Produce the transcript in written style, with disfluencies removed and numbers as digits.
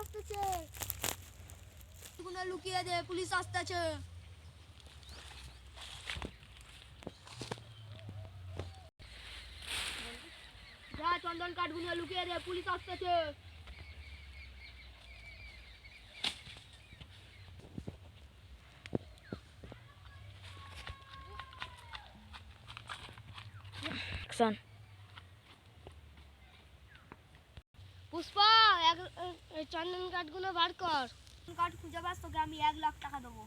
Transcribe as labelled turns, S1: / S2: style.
S1: আসতেছে। লুকিয়ে দে, পুলিশ আসতেছে। যা চন্দন কাঠগুলো লুকিয়ে দে, পুলিশ আসতেছে। পুষ্পা, চন্দন কাঠগুলো বার কর। কাঠ খুঁজে পাস তোকে আমি 1 লাখ টাকা দেবো।